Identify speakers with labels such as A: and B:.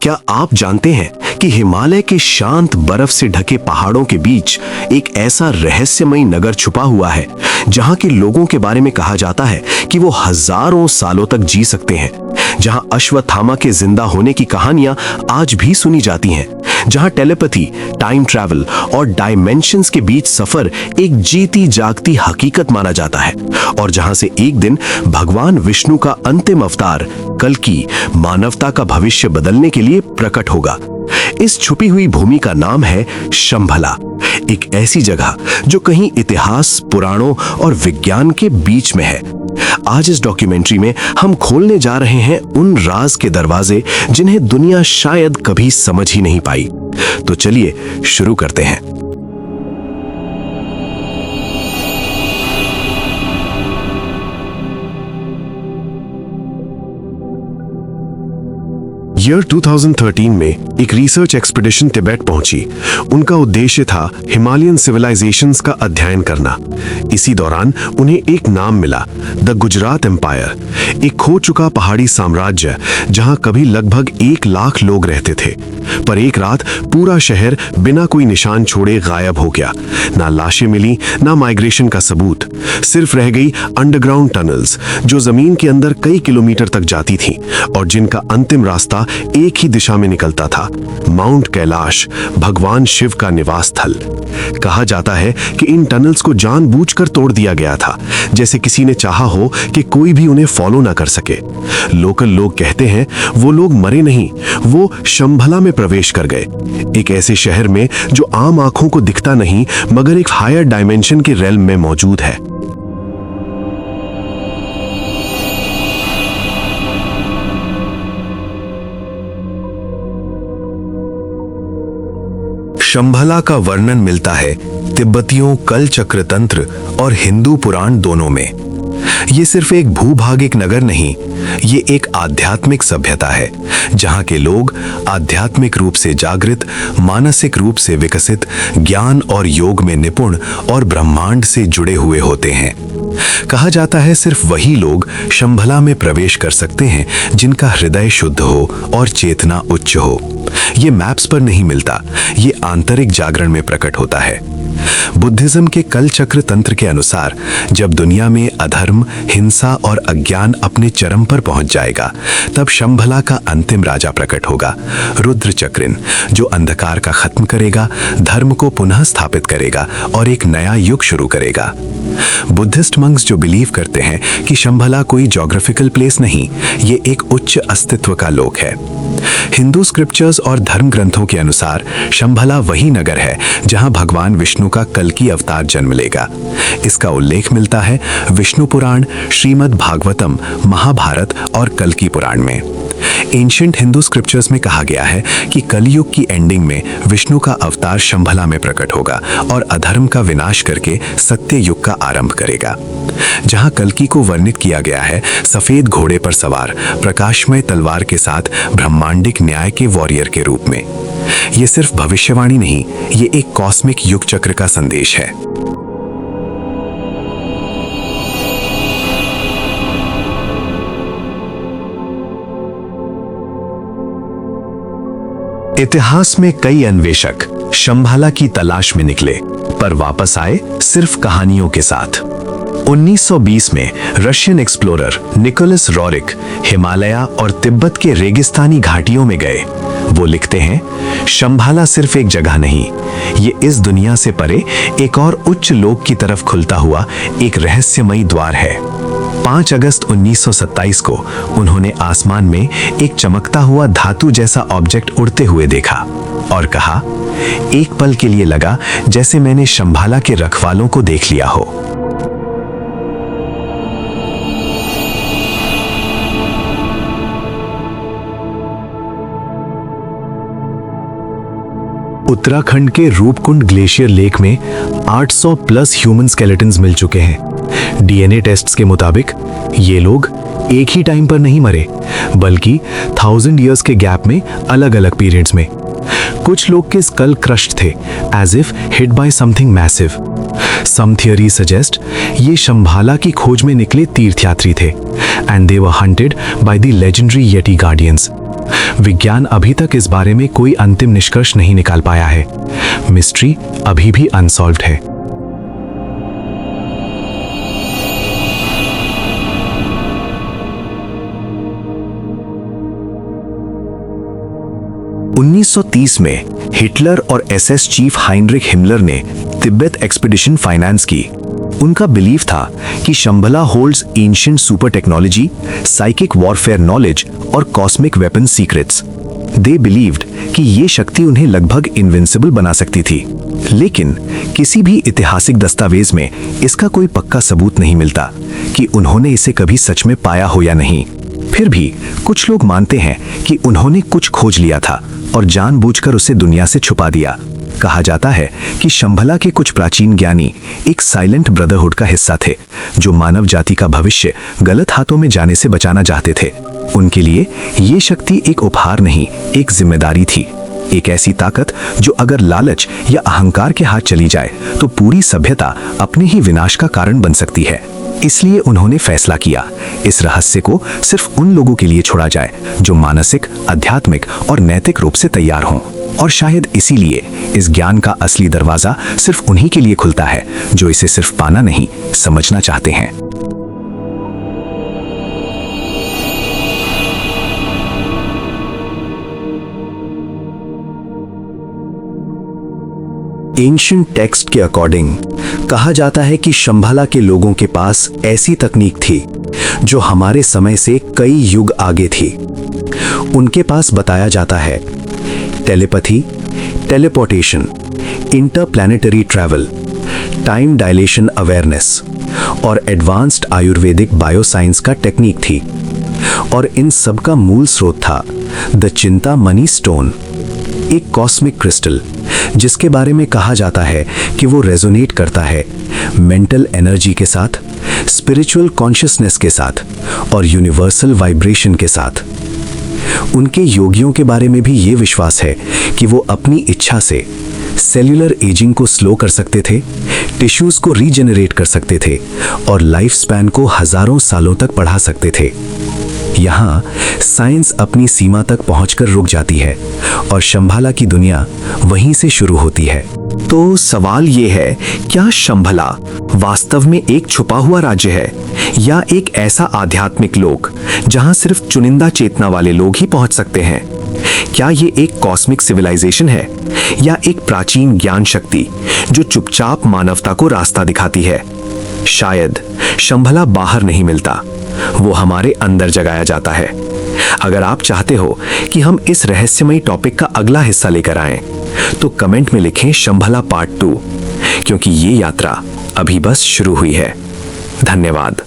A: क्या आप जानते हैं कि हिमालय के शांत बर्फ से ढके पहाड़ों के बीच एक ऐसा रहस्यमयी नगर छुपा हुआ है जहां के लोगों के बारे में कहा जाता है कि वो हजारों सालों तक जी सकते हैं, जहां अश्वत्थामा के जिंदा होने की कहानियां आज भी सुनी जाती हैं, जहां टेलीपैथी, टाइम ट्रैवल और डायमेंशंस के बीच सफर एक जीती जागती हकीकत माना जाता है, और जहां से एक दिन भगवान विष्णु का अंतिम अवतार कल्कि मानवता का भविष्य बदलने के लिए प्रकट होगा। इस छुपी हुई भूमि का नाम है शंभला, एक ऐसी जगह जो कहीं इतिहास, पुराणों और विज्ञान के बीच में है। आज इस डॉक्यूमेंट्री में हम खोलने जा रहे हैं उन राज के दरवाजे जिन्हें दुनिया शायद कभी समझ ही नहीं पाई। तो चलिए शुरू करते हैं। ईयर 2013 में एक रिसर्च एक्सपीडिशन तिब्बत पहुंची। उनका उद्देश्य था हिमालयन सिविलाइजेशंस का अध्ययन करना। इसी दौरान उन्हें एक नाम मिला, द गुजरात एम्पायर, एक खो चुका पहाड़ी साम्राज्य जहां कभी लगभग 1 लाख लोग रहते थे। पर एक रात पूरा शहर बिना कोई निशान छोड़े गायब हो गया। ना लाशें मिली, ना माइग्रेशन का सबूत, सिर्फ रह गई अंडरग्राउंड टनल्स जो जमीन के अंदर कई किलोमीटर तक जाती थीं और जिनका अंतिम रास्ता एक ही दिशा में निकलता था, माउंट कैलाश, भगवान शिव का निवास स्थल। कहा जाता है कि इन टनल्स को जानबूझकर तोड़ दिया गया था, जैसे किसी ने चाहा हो कि कोई भी उन्हें फॉलो ना कर सके। लोकल लोग कहते हैं वो लोग मरे नहीं, वो शंभला में प्रवेश कर गए, एक ऐसे शहर में जो आम आंखों को दिखता नहीं मगर एक हायर डायमेंशन के रेल्म में मौजूद है। शंभला का वर्णन मिलता है तिब्बतियों कल चक्र तंत्र और हिंदू पुराण दोनों में। ये सिर्फ एक भूभागिक नगर नहीं, ये एक आध्यात्मिक सभ्यता है जहां के लोग आध्यात्मिक रूप से जागृत, मानसिक रूप से विकसित, ज्ञान और योग में निपुण और ब्रह्मांड से जुड़े हुए होते हैं। कहा जाता है सिर्फ वही लोग शंभला में प्रवेश कर सकते हैं जिनका हृदय शुद्ध हो और चेतना उच्च हो। ये मैप्स पर नहीं मिलता, ये आंतरिक जागरण में प्रकट होता है। बुद्धिज्म के कल चक्र तंत्र के अनुसार जब दुनिया में अधर्म, हिंसा और अज्ञान अपने चरम पर पहुंच जाएगा, तब शंभला का अंतिम राजा प्रकट होगा, रुद्र चक्रिन, जो अंधकार का खत्म करेगा, धर्म को पुनः स्थापित करेगा और एक नया युग शुरू करेगा। बुद्धिस्ट मंक्स जो बिलीव करते हैं कि शंभला कोई ज्योग्राफिकल प्लेस नहीं, ये एक उच्च अस्तित्व का लोक है। हिंदू स्क्रिप्चर्स और धर्म ग्रंथों के अनुसार शंभला वही नगर है जहां भगवान विष्णु का कल्कि अवतार जन्म लेगा। इसका उल्लेख मिलता है विष्णु पुराण, श्रीमद् भागवतम, महाभारत और कल्कि पुराण में। एंशिएंट हिंदू स्क्रिप्चर्स में कहा गया है कि कलयुग की एंडिंग में विष्णु का अवतार शंभला में प्रकट होगा और अधर्म का विनाश करके सत्य युग का आरंभ करेगा। जहां कल्कि को वर्णित किया गया है सफेद घोड़े पर सवार, प्रकाशमय तलवार के साथ ब्रह्मांडिक न्याय के वॉरियर के रूप में। ये सिर्फ भविष्यवाणी नहीं, ये एक कॉस्मिक युग चक्र का संदेश है। इतिहास में कई अन्वेषक शंभला की तलाश में निकले, पर वापस आए सिर्फ कहानियों के साथ। 1920 में Russian explorer Nicholas Roerich Himalaya और तिब्बत के रेगिस्तानी घाटियों में गए। वो लिखते हैं, शंभला सिर्फ एक जगह नहीं, ये इस दुनिया से परे एक और उच्च लोक की तरफ खुलता हुआ एक रहस्यमयी द्वार है। 5 अगस्त 1927 को उन्होंने आसमान में एक चमकता हुआ धातु जैसा ऑब्जेक्ट उड़ते हुए देखा और कहा, एक पल के लिए लगा जैसे मैंने शंभला के रखवालों को देख लिया हो। उत्तराखंड के रूपकुंड ग्लेशियर लेक में 800 प्लस ह्यूमन स्केलेटन्स मिल चुके हैं। डीएनए टेस्ट्स के मुताबिक ये लोग एक ही टाइम पर नहीं मरे, बल्कि 1000 इयर्स के गैप में अलग अलग पीरियड्स में। कुछ लोग के स्कल क्रश्ड थे, as if hit by something massive. Some theory suggest ये शंभला की खोज में निकले तीर्थयात्री थे, and they were hunted by the legendary yeti guardians. विज्ञान अभी तक इस बारे में कोई अंतिम निष्कर्ष नहीं निकाल पाया है। मिस्ट्री अभी भी अनसॉल्व्ड है। उन्नीस 1930 में हिटलर और एसएस चीफ हाइनरिक हिमलर ने तिब्बत एक्सपीडिशन फाइनेंस की। उनका बिलीव था कि Shambhala holds ancient super technology, psychic warfare knowledge और cosmic weapon secrets. They believed कि ये शक्ति उन्हें लगभग इनविंसिबल बना सकती थी, लेकिन किसी भी ऐतिहासिक दस्तावेज में इसका कोई पक्का सबूत नहीं मिलता कि उन्होंने इसे कभी सच में पाया हो या नहीं। फिर भी कुछ लोग मानते हैं कि उन्होंने कुछ खोज लिया था और जानबूझकर उसे दुनिया से छुपा दिया। कहा जाता है कि शंभला के कुछ प्राचीन ज्ञानी एक साइलेंट ब्रदरहुड का हिस्सा थे, जो मानव जाति का भविष्य गलत हाथों में जाने से बचाना चाहते थे। उनके लिए ये शक्ति एक उपहार नहीं, एक जिम्मेदारी थी। एक ऐसी ताकत जो अगर लालच या अहंकार के हाथ चली जाए तो पूरी सभ्यता अपने ही विनाश का कारण बन सकती है। इसलिए उन्होंने फैसला किया, इस रहस्य को सिर्फ उन लोगों के लिए छोड़ा जाए जो मानसिक, आध्यात्मिक और नैतिक रूप से तैयार हों। और शायद इसीलिए इस ज्ञान का असली दरवाजा सिर्फ उन्हीं के लिए खुलता है जो इसे सिर्फ पाना नहीं, समझना चाहते हैं। एंशिएंट टेक्स्ट के अकॉर्डिंग कहा जाता है कि शंभला के लोगों के पास ऐसी तकनीक थी जो हमारे समय से कई युग आगे थी। उनके पास बताया जाता है telepathy, teleportation, interplanetary travel, time dilation awareness और एडवांस्ड आयुर्वेदिक बायोसाइंस का टेक्निक थी। और इन सब का मूल स्रोत था द चिंतामणि स्टोन, एक कॉस्मिक क्रिस्टल जिसके बारे में कहा जाता है कि वो रेजोनेट करता है मेंटल एनर्जी के साथ, स्पिरिचुअल कॉन्शियसनेस के साथ और यूनिवर्सल वाइब्रेशन के साथ। उनके योगियों के बारे में भी ये विश्वास है कि वो अपनी इच्छा से सेल्यूलर एजिंग को स्लो कर सकते थे, टिश्यूज को रीजेनरेट कर सकते थे और लाइफ स्पैन को हजारों सालों तक बढ़ा सकते थे। यहाँ साइंस अपनी सीमा तक पहुंचकर रुक जाती है और शंभला की दुनिया वहीं से शुरू होती है। तो सवाल ये है, क्या शंभला वास्तव में एक छुपा हुआ राज्य है या एक ऐसा आध्यात्मिक लोक जहां सिर्फ चुनिंदा चेतना वाले लोग ही पहुंच सकते हैं? क्या ये एक कॉस्मिक सिविलाइजेशन है या एक प्राचीन ज्ञान शक्ति जो चुपचाप मानवता को रास्ता दिखाती है? शायद शंभला बाहर नहीं मिलता, वो हमारे अंदर जगाया जाता है। अगर आप चाहते हो कि हम इस रहस्यमयी टॉपिक का अगला हिस्सा लेकर आएं, तो कमेंट में लिखें शंभला पार्ट 2, क्योंकि ये यात्रा अभी बस शुरू हुई है। धन्यवाद।